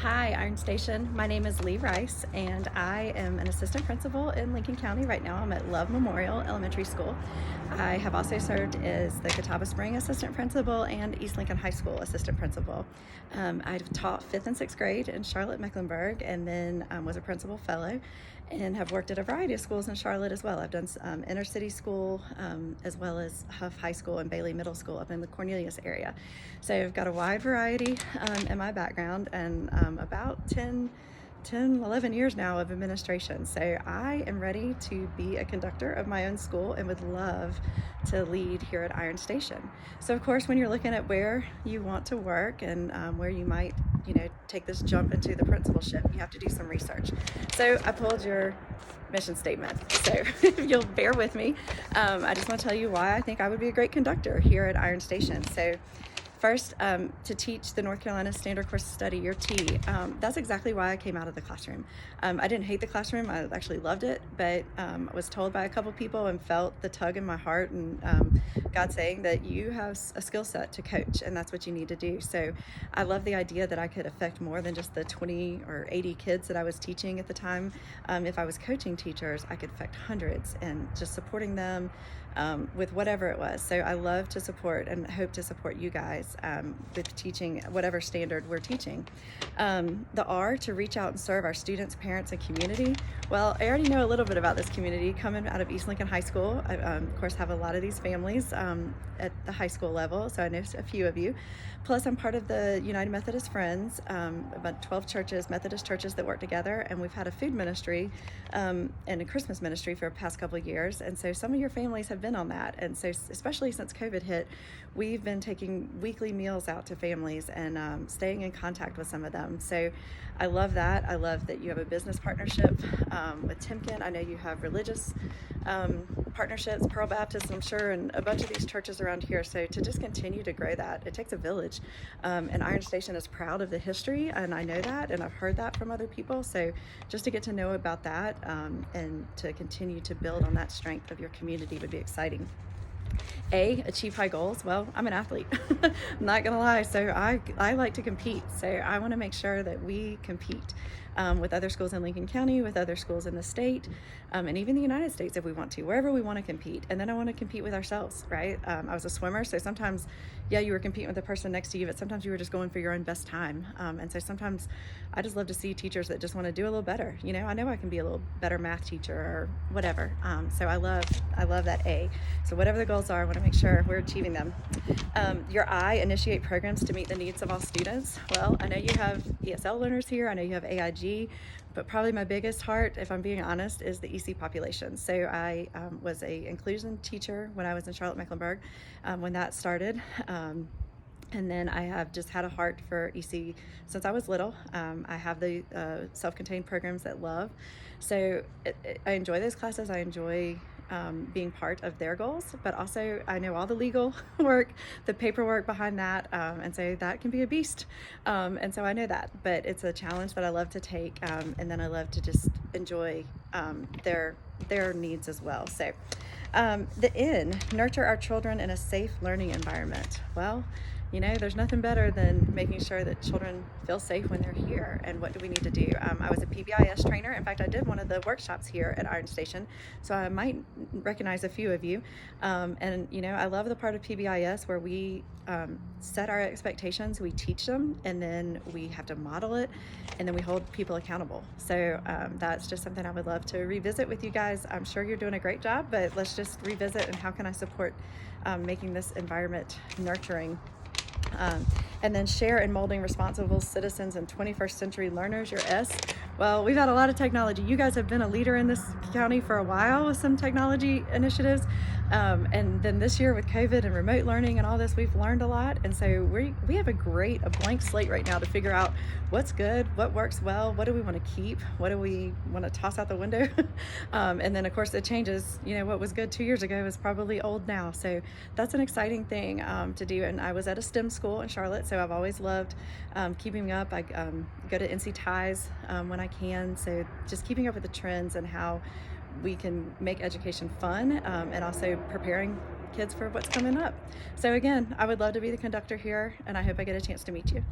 Hi, Iron Station. My name is Lee Rice, and I am an assistant principal in Lincoln County. Right now, I'm at Love Memorial Elementary School. I have also served as the Catawba Spring assistant principal and East Lincoln High School assistant principal. I've taught 5th and 6th grade in Charlotte, Mecklenburg, and then was a principal fellow and have worked at a variety of schools in Charlotte as well. I've done inner city school as well as Huff High School and Bailey Middle School up in the Cornelius area. So I've got a wide variety in my background and about 11 years now of administration. So I am ready to be a conductor of my own school and would love to lead here at Iron Station. So of course, when you're looking at where you want to work and where you might, take this jump into the principalship, you have to do some research. So I pulled your mission statement. So if you'll bear with me, I just want to tell you why I think I would be a great conductor here at Iron Station. So first, to teach the North Carolina Standard Course of Study, your T. That's exactly why I came out of the classroom. I didn't hate the classroom, I actually loved it, but I was told by a couple people and felt the tug in my heart and God saying that you have a skill set to coach and that's what you need to do. So I love the idea that I could affect more than just the 20 or 80 kids that I was teaching at the time. If I was coaching teachers, I could affect hundreds and just supporting them with whatever it was. So I love to support and hope to support you guys with teaching whatever standard we're teaching. The R, to reach out and serve our students, parents, and community. Well, I already know a little bit about this community coming out of East Lincoln High School. I, of course, have a lot of these families at the high school level, so I know a few of you. Plus, I'm part of the United Methodist Friends, about 12 churches, Methodist churches that work together, and we've had a food ministry and a Christmas ministry for the past couple of years, and so some of your families have been on that, and so especially since COVID hit, we've been taking weekly meals out to families and staying in contact with some of them. So I love that. I love that you have a business partnership with Timken. I know you have religious partnerships, Pearl Baptist, I'm sure, and a bunch of these churches around here. So to just continue to grow that, it takes a village. And Iron Station is proud of the history, and I know that, and I've heard that from other people. So just to get to know about that and to continue to build on that strength of your community would be exciting. A, achieve high goals. Well, I'm an athlete. I'm not gonna lie. So I like to compete. So I want to make sure that we compete with other schools in Lincoln County, with other schools in the state, and even the United States if we want to, wherever we want to compete. And then I want to compete with ourselves, right? I was a swimmer, so sometimes, yeah, you were competing with the person next to you, but sometimes you were just going for your own best time. And so sometimes I just love to see teachers that just want to do a little better. I know I can be a little better math teacher or whatever. So I love that A. So whatever the goals are, I want to make sure we're achieving them. Your I, initiate programs to meet the needs of all students. Well, I know you have ESL learners here. I know you have AIG, but probably my biggest heart, if I'm being honest, is the EC population. So I was a inclusion teacher when I was in Charlotte, Mecklenburg, when that started. And then I have just had a heart for EC since I was little. I have the self-contained programs at Love. So I enjoy those classes. I enjoy being part of their goals, but also I know all the legal work, the paperwork behind that, and so that can be a beast. And so I know that, but it's a challenge that I love to take, and then I love to just enjoy their needs as well. So the N, nurture our children in a safe learning environment. Well, there's nothing better than making sure that children feel safe when they're here. And what do we need to do? I was a PBIS trainer. In fact, I did one of the workshops here at Iron Station, so I might recognize a few of you. And I love the part of PBIS where we set our expectations, we teach them, and then we have to model it, and then we hold people accountable. So that's just something I would love to revisit with you guys. I'm sure you're doing a great job, but let's just revisit and how can I support making this environment nurturing. And then share in molding responsible citizens and 21st century learners, your S. Well, we've had a lot of technology. You guys have been a leader in this county for a while with some technology initiatives. And then this year with COVID and remote learning and all this, we've learned a lot. And so we have a blank slate right now to figure out what's good, what works well, what do we want to keep, what do we want to toss out the window. And then of course it changes, what was good 2 years ago is probably old now. So that's an exciting thing to do. And I was at a STEM school in Charlotte, so I've always loved keeping up. I go to NC Ties when I can. So just keeping up with the trends and how we can make education fun and also preparing kids for what's coming up. So again, I would love to be the conductor here, and I hope I get a chance to meet you.